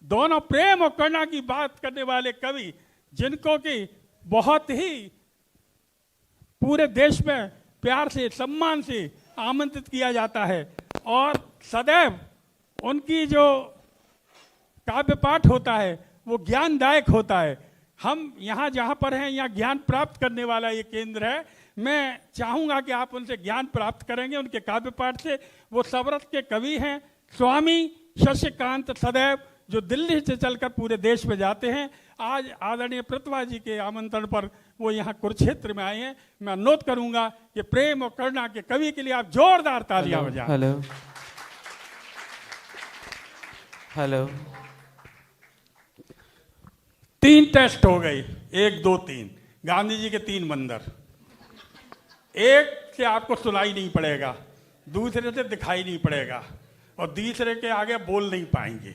दोनों प्रेम और करुणा की बात करने वाले कवि, जिनको कि बहुत ही पूरे देश में प्यार से, सम्मान से आमंत्रित किया जाता है और सदैव उनकी जो काव्य पाठ होता है वो ज्ञानदायक होता है। हम यहाँ जहाँ पर हैं, यहाँ ज्ञान प्राप्त करने वाला ये केंद्र है। मैं चाहूँगा कि आप उनसे ज्ञान प्राप्त करेंगे उनके काव्य पाठ से। वो सबरस के कवि हैं स्वामी शशिकांत सदैव, जो दिल्ली से चलकर पूरे देश में जाते हैं। आज आदरणीय प्रतिभा जी के आमंत्रण पर वो यहाँ कुरुक्षेत्र में आए हैं। मैं अनुरोध करूंगा कि प्रेम और करुणा के कवि के लिए आप जोरदार तालियां बजाएं। Hello hello. 3 टेस्ट हो गए, 1 2 3, गांधी जी के 3 बंदर। एक से आपको सुनाई नहीं पड़ेगा, दूसरे से दिखाई नहीं पड़ेगा और तीसरे के आगे बोल नहीं पाएंगे।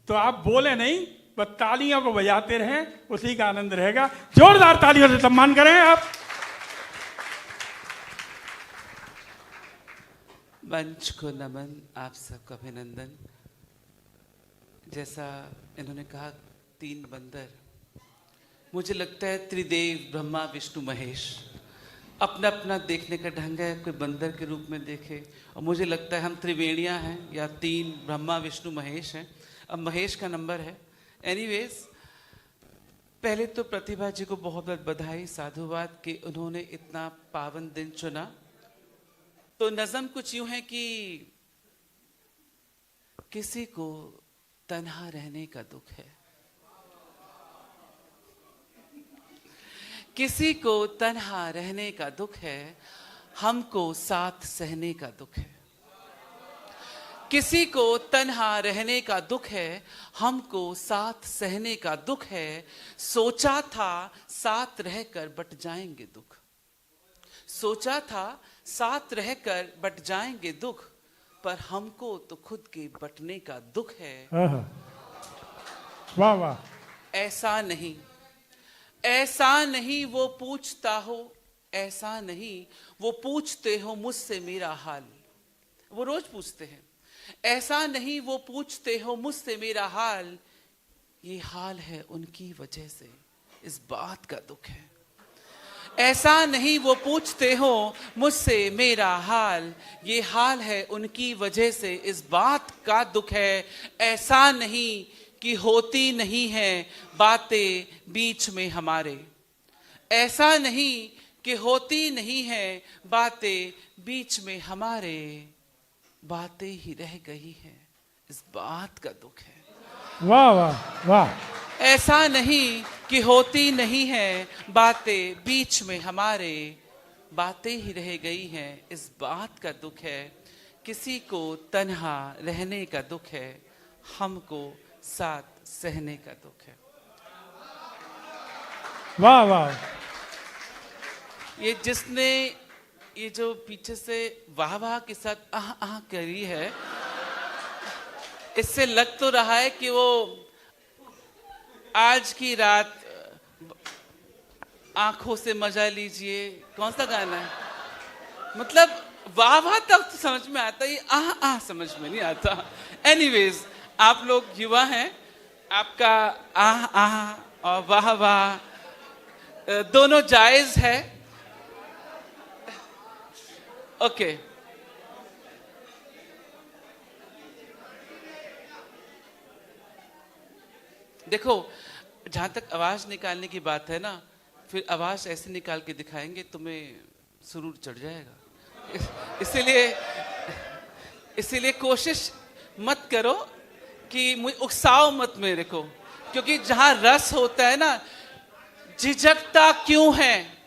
तो आप बोले नहीं, बस तालियों को बजाते रहें, उसी का आनंद रहेगा। जोरदार तालियों से सम्मान करें आप। मंच को नमन, आप सबका अभिनंदन। जैसा इन्होंने कहा 3 बंदर, मुझे लगता है त्रिदेव ब्रह्मा विष्णु महेश, अपना अपना देखने का ढंग है। कोई बंदर के रूप में देखे, और मुझे लगता है हम त्रिवेणियाँ हैं या 3 ब्रह्मा विष्णु महेश हैं। अब महेश का नंबर है। एनीवेज, पहले तो प्रतिभा जी को बहुत बहुत बधाई, साधुवाद कि उन्होंने इतना पावन दिन चुना। तो नज़म कुछ यूं है कि किसी को तन्हा रहने का दुख है, किसी को तन्हा रहने का दुख है, हमको साथ सहने का दुख है। किसी को तन्हा रहने का दुख है, हमको साथ सहने का दुख है। सोचा था साथ रहकर बट जाएंगे दुख, सोचा था साथ रहकर बट जाएंगे दुख, पर हमको तो खुद के बटने का दुख है। वाह वाह। ऐसा नहीं, ऐसा नहीं वो पूछता हो, ऐसा नहीं वो पूछते हो मुझसे मेरा हाल। वो रोज पूछते हैं। ऐसा नहीं वो पूछते हो मुझसे मेरा हाल, ये हाल है उनकी वजह से, इस बात का दुख है। ऐसा नहीं वो पूछते हो मुझसे मेरा हाल, ये हाल है उनकी वजह से, इस बात का दुख है। ऐसा नहीं कि होती नहीं है बातें बीच में हमारे, ऐसा नहीं कि होती नहीं है बातें बीच में हमारे, बातें ही रह गई हैं, इस बात का दुख है। वाह वाह वाह। ऐसा नहीं कि होती नहीं है बातें बीच में हमारे, बातें ही रह गई हैं, इस बात का दुख है। किसी को तन्हा रहने का दुख है, हमको साथ सहने का दुख है। वाह वाह। ये जिसने ये जो पीछे से वाह वाह के साथ आह आह करी है, इससे लग तो रहा है कि वो आज की रात आंखों से मजा लीजिए, कौन सा गाना है, मतलब वाह वाह तब तो समझ में आता है, आह आह समझ में नहीं आता। एनीवेज, आप लोग युवा हैं, आपका आह आह और वाह वाह दोनों जायज है। ओके, देखो, जहां तक आवाज निकालने की बात है ना, फिर आवाज ऐसे निकाल के दिखाएंगे तुम्हें सुरूर चढ़ जाएगा। इसीलिए कोशिश मत करो कि मुझे उकसाओ मत मेरे को, क्योंकि जहां रस होता है ना, झिझकता क्यों है।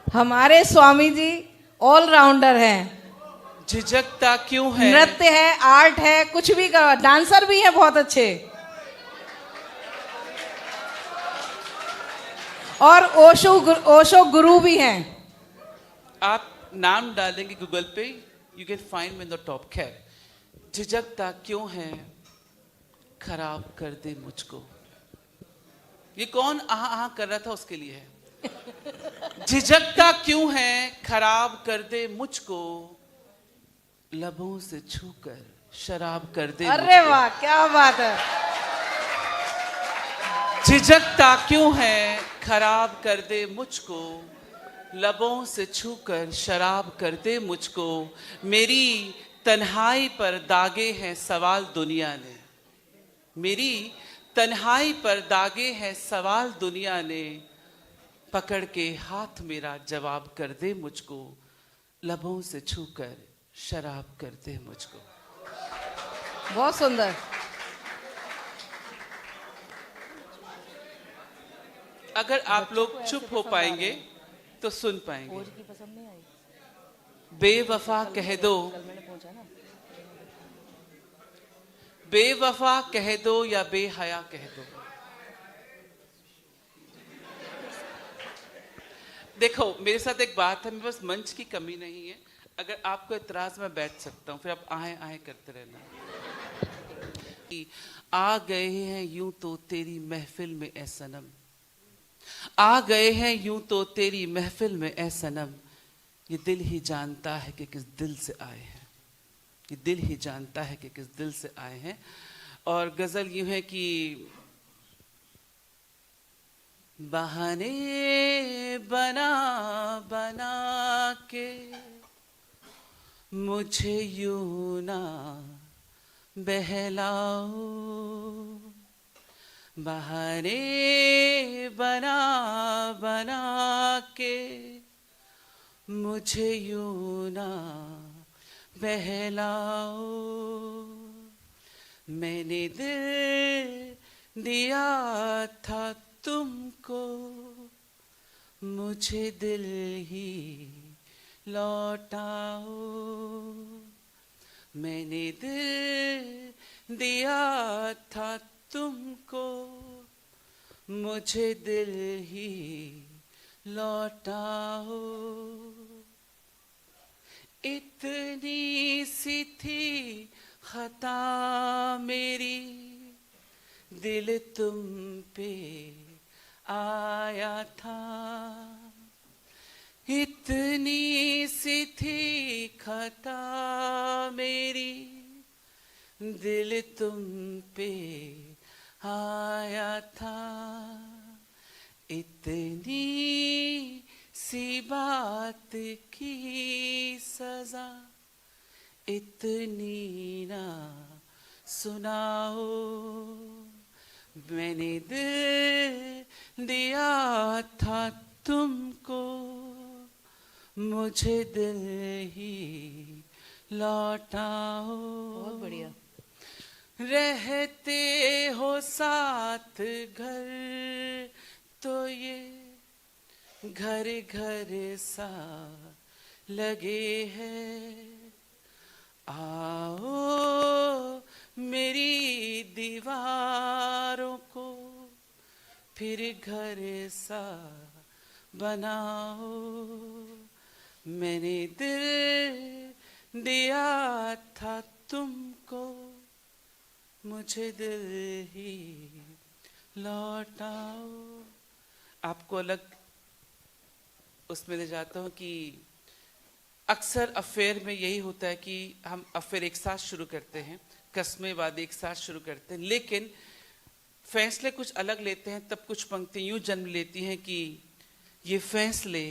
हमारे स्वामी जी ऑलराउंडर हैं। झिझकता क्यों है। नृत्य है, आर्ट है, कुछ भी कर, डांसर भी है बहुत अच्छे, और ओशो गुरु भी हैं। आप नाम डालेंगे गूगल पे, you can find me in the top. खैर, झिझकता क्यों है, खराब कर दे मुझको। ये कौन आहा आहा कर रहा था, उसके लिए है। झिझकता क्यों है, खराब कर दे मुझको, लबों से छूकर शराब कर दे अरे वाह, क्या बात है। झिझकता क्यों है खराब कर दे मुझको, लबों से छूकर शराब कर दे मुझको। मेरी तन्हाई पर दागे हैं सवाल दुनिया ने, मेरी तन्हाई पर दागे हैं सवाल दुनिया ने। पकड़ के हाथ मेरा जवाब कर दे मुझको, लबों से छूकर शराब कर दे मुझको। बहुत सुंदर। अगर आप लोग चुप हो पाएंगे तो सुन पाएंगे। बेवफा कह दो, बेवफा कह दो या बेहया कह दो। देखो मेरे साथ एक बात है, मेरे पास मंच की कमी नहीं है। अगर आपको इतराज मैं बैठ सकता हूं, फिर आप आहे आहे करते रहना। आ गए हैं यूं तो तेरी महफिल में ए सनम, आ गए हैं यूं तो तेरी महफिल में ए सनम। ये दिल ही जानता है कि किस दिल से आए हैं, ये दिल ही जानता है कि किस दिल से आए हैं। और गजल यूं है कि बहाने बना बना के मुझे यूं ना बहलाओ, बहाने बना बना के मुझे यूं ना बहलाओ। मैंने दिल दिया था तुमको, मुझे दिल ही लौटाओ। मैंने दिल दिया था तुमको, मुझे दिल ही लौटाओ। इतनी सी थी खता मेरी, दिल तुम पे आया था। इतनी सी थी खता मेरी, दिल तुम पे आया था। इतनी सी बात की सजा इतनी ना सुनाओ। मैंने दिल दिया था तुमको, मुझे दिल ही लौटाओ। बहुत बढ़िया। रहते हो साथ घर तो ये घर घर सा लगे है। आओ मेरी दीवारों को फिर घर सा बनाओ। मैंने दिल दिया था तुमको, मुझे दिल ही लौटाओ। आपको अलग उसमें ले जाता हूँ कि अक्सर अफेयर में यही होता है कि हम अफेयर एक साथ शुरू करते हैं, कस्में वादे एक साथ शुरू करते हैं, लेकिन फैसले कुछ अलग लेते हैं। तब कुछ पंक्तियां यूं जन्म लेती हैं कि ये फैसले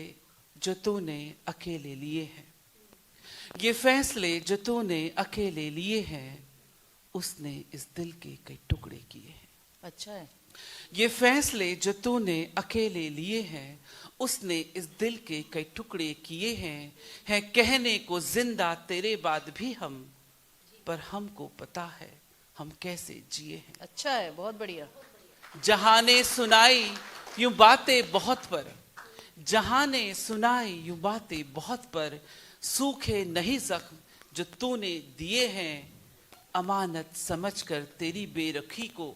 जो तूने अकेले लिए हैं, ये फैसले जो तूने अकेले लिए हैं, उसने इस दिल के कई टुकड़े किए हैं। अच्छा है। ये फैसले जो तूने अकेले लिए हैं, उसने इस दिल के कई टुकड़े किए हैं कहने को जिंदा तेरे बाद भी हम, पर हमको पता है हम कैसे जिए हैं। अच्छा है, बहुत बढ़िया। जहां ने सुनाई यूं बातें बहुत पर, जहां ने सुनाई यूं बातें बहुत पर, सूखे नहीं जख्म जो तूने दिए हैं। अमानत समझकर तेरी बेरुखी को,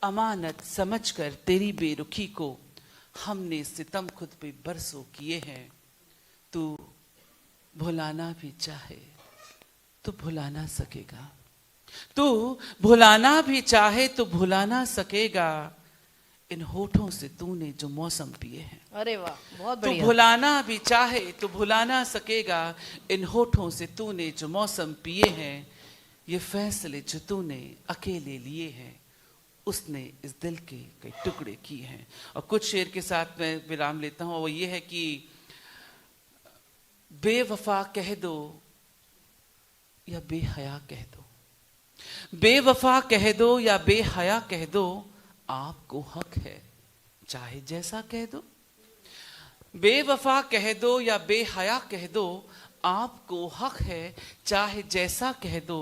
अमानत समझकर तेरी बेरुखी को, हमने सितम खुद पे बरसों किए हैं। तू भुलाना भी चाहे तो भुला ना सकेगा, तू भुलाना भी चाहे तो भुला ना सकेगा। इन होठों से तूने जो मौसम पिए हैं। अरे वाह, बहुत तू बढ़िया। भुलाना भी चाहे तो भुला ना सकेगा, इन होठों से तूने जो मौसम पिए हैं। ये फैसले जो तूने अकेले लिए हैं, उसने इस दिल के कई टुकड़े किए हैं। और कुछ शेर के साथ मैं विराम लेता हूं, वो ये है कि बेवफा कह दो या बेहया कह दो, बेवफा कह दो या बेहया कह दो, आपको हक है चाहे जैसा कह दो। बेवफा कह दो या बेहया कह दो, आपको हक है चाहे जैसा कह दो।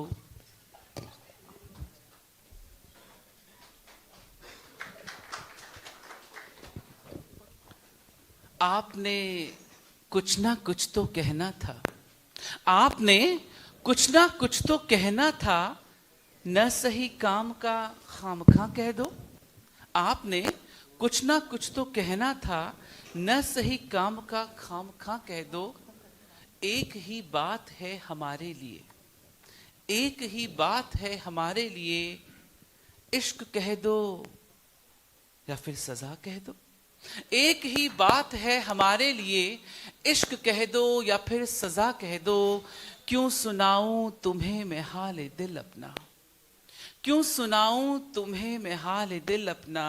आपने कुछ ना कुछ तो कहना था, आपने कुछ ना कुछ तो कहना था, न सही काम का खामखा कह दो। आपने कुछ ना कुछ तो कहना था, न सही काम का खामखा कह दो। एक ही बात है हमारे लिए, एक ही बात है हमारे लिए, इश्क कह दो या फिर सजा कह दो। एक ही बात है हमारे लिए, इश्क कह दो या फिर सजा कह दो। क्यों सुनाऊं तुम्हें मैं हाल दिल अपना, क्यों सुनाऊं तुम्हें मैं हाल दिल अपना।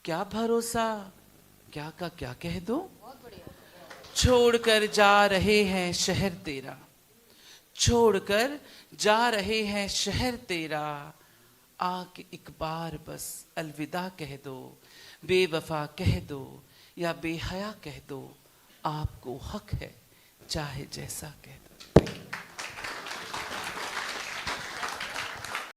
क्या भरोसा क्या का क्या कह दो। छोड़कर जा रहे हैं शहर तेरा, छोड़कर जा रहे हैं शहर तेरा, आके एक बार बस अलविदा कह दो। बेवफा कह दो या बेहया कह दो, आपको हक है चाहे जैसा कह दो।